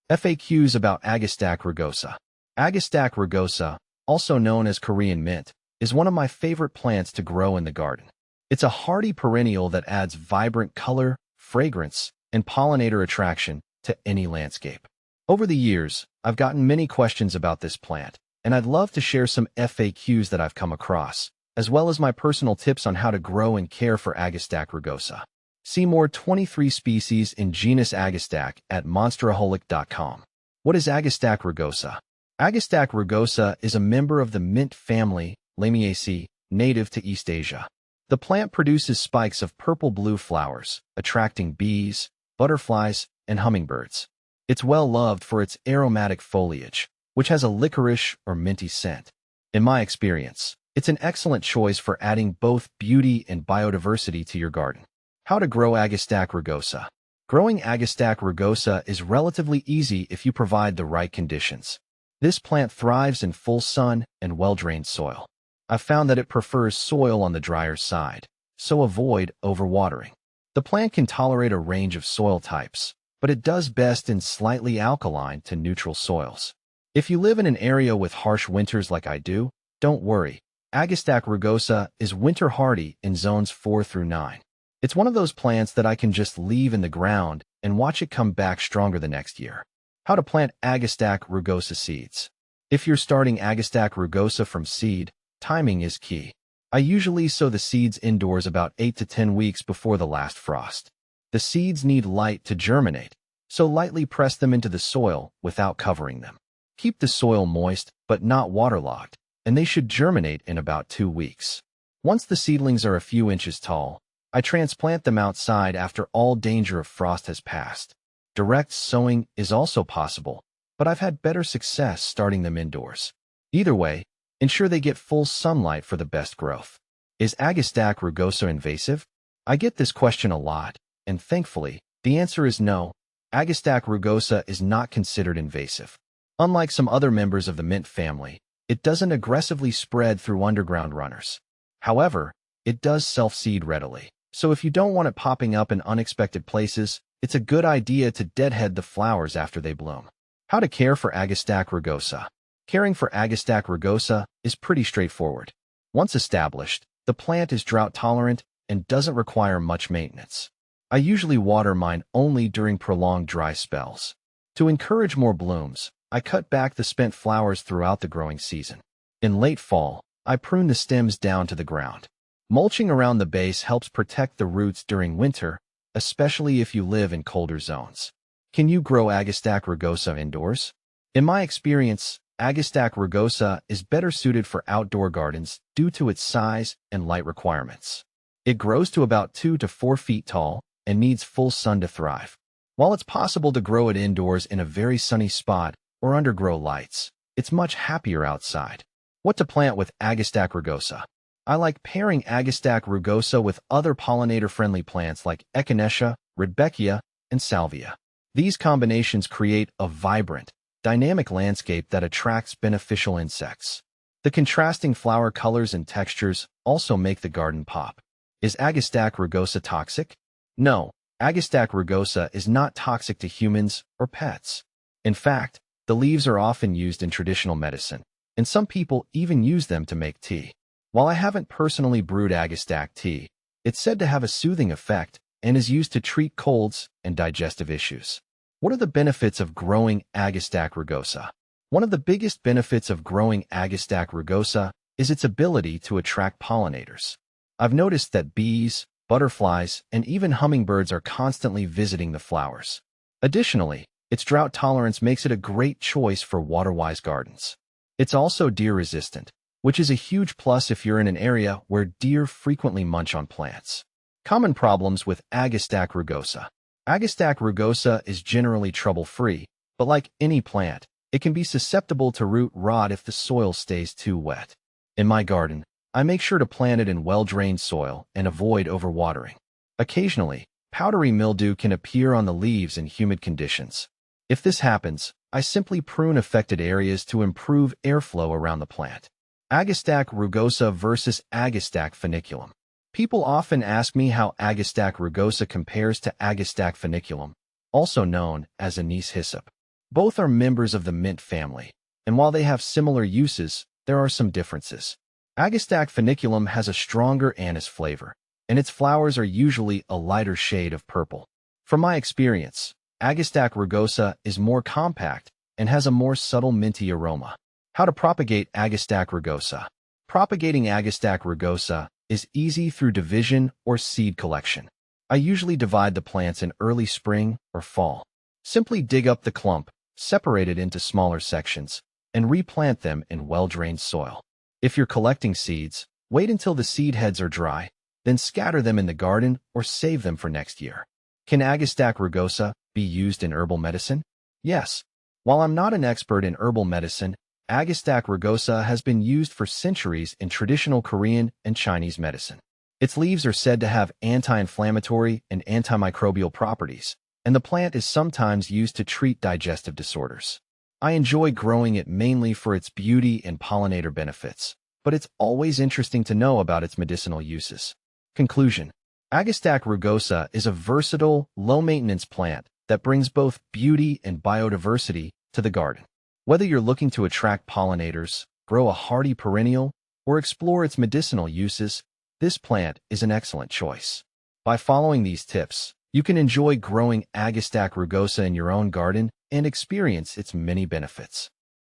FAQs about Agastache rugosa. Agastache rugosa, also known as Korean mint, is one of my favorite plants to grow in the garden. It's a hardy perennial that adds vibrant color, fragrance, and pollinator attraction to any landscape. Over the years, I've gotten many questions about this plant, and I'd love to share some FAQs that I've come across, as well as my personal tips on how to grow and care for Agastache rugosa. See more 23 species in genus Agastache at monsteraholic.com. What is Agastache rugosa? Agastache rugosa is a member of the mint family, Lamiaceae, native to East Asia. The plant produces spikes of purple-blue flowers, attracting bees, butterflies, and hummingbirds. It's well loved for its aromatic foliage, which has a licorice or minty scent. In my experience, it's an excellent choice for adding both beauty and biodiversity to your garden. How to grow Agastache rugosa. Growing Agastache rugosa is relatively easy if you provide the right conditions. This plant thrives in full sun and well-drained soil. I've found that it prefers soil on the drier side, so avoid overwatering. The plant can tolerate a range of soil types, but it does best in slightly alkaline to neutral soils. If you live in an area with harsh winters like I do, don't worry. Agastache rugosa is winter hardy in zones 4 through 9. It's one of those plants that I can just leave in the ground and watch it come back stronger the next year. How to plant Agastache rugosa seeds. If you're starting Agastache rugosa from seed, timing is key. I usually sow the seeds indoors about 8 to 10 weeks before the last frost. The seeds need light to germinate, so lightly press them into the soil without covering them. Keep the soil moist but not waterlogged, and they should germinate in about 2 weeks. Once the seedlings are a few inches tall, I transplant them outside after all danger of frost has passed. Direct sowing is also possible, but I've had better success starting them indoors. Either way, ensure they get full sunlight for the best growth. Is Agastache rugosa invasive? I get this question a lot, and thankfully, the answer is no. Agastache rugosa is not considered invasive. Unlike some other members of the mint family, it doesn't aggressively spread through underground runners. However, it does self-seed readily, so if you don't want it popping up in unexpected places, it's a good idea to deadhead the flowers after they bloom. How to care for Agastache rugosa. Caring for Agastache rugosa is pretty straightforward. Once established, the plant is drought-tolerant and doesn't require much maintenance. I usually water mine only during prolonged dry spells. To encourage more blooms, I cut back the spent flowers throughout the growing season. In late fall, I prune the stems down to the ground. Mulching around the base helps protect the roots during winter, especially if you live in colder zones. Can you grow Agastache rugosa indoors? In my experience, Agastache rugosa is better suited for outdoor gardens due to its size and light requirements. It grows to about 2 to 4 feet tall and needs full sun to thrive. While it's possible to grow it indoors in a very sunny spot or under grow lights, it's much happier outside. What to plant with Agastache rugosa? I like pairing Agastache rugosa with other pollinator-friendly plants like Echinacea, Rudbeckia, and Salvia. These combinations create a vibrant, dynamic landscape that attracts beneficial insects. The contrasting flower colors and textures also make the garden pop. Is Agastache rugosa toxic? No, Agastache rugosa is not toxic to humans or pets. In fact, the leaves are often used in traditional medicine, and some people even use them to make tea. While I haven't personally brewed Agastache tea, it's said to have a soothing effect and is used to treat colds and digestive issues. What are the benefits of growing Agastache rugosa? One of the biggest benefits of growing Agastache rugosa is its ability to attract pollinators. I've noticed that bees, butterflies, and even hummingbirds are constantly visiting the flowers. Additionally, its drought tolerance makes it a great choice for water-wise gardens. It's also deer-resistant, which is a huge plus if you're in an area where deer frequently munch on plants. Common problems with Agastache rugosa. Agastache rugosa is generally trouble-free, but like any plant, it can be susceptible to root rot if the soil stays too wet. In my garden, I make sure to plant it in well-drained soil and avoid overwatering. Occasionally, powdery mildew can appear on the leaves in humid conditions. If this happens, I simply prune affected areas to improve airflow around the plant. Agastache rugosa versus Agastache funiculum. People often ask me how Agastache rugosa compares to Agastache funiculum, also known as anise hyssop. Both are members of the mint family, and while they have similar uses, there are some differences. Agastache funiculum has a stronger anise flavor, and its flowers are usually a lighter shade of purple. From my experience, Agastache rugosa is more compact and has a more subtle minty aroma. How to propagate Agastache rugosa? Propagating Agastache rugosa is easy through division or seed collection. I usually divide the plants in early spring or fall. Simply dig up the clump, separate it into smaller sections, and replant them in well-drained soil. If you're collecting seeds, wait until the seed heads are dry, then scatter them in the garden or save them for next year. Can Agastache rugosa be used in herbal medicine? Yes. While I'm not an expert in herbal medicine, Agastache rugosa has been used for centuries in traditional Korean and Chinese medicine. Its leaves are said to have anti-inflammatory and antimicrobial properties, and the plant is sometimes used to treat digestive disorders. I enjoy growing it mainly for its beauty and pollinator benefits, but it's always interesting to know about its medicinal uses. Conclusion: Agastache rugosa is a versatile, low-maintenance plant that brings both beauty and biodiversity to the garden. Whether you're looking to attract pollinators, grow a hardy perennial, or explore its medicinal uses, this plant is an excellent choice. By following these tips, you can enjoy growing Agastache rugosa in your own garden and experience its many benefits.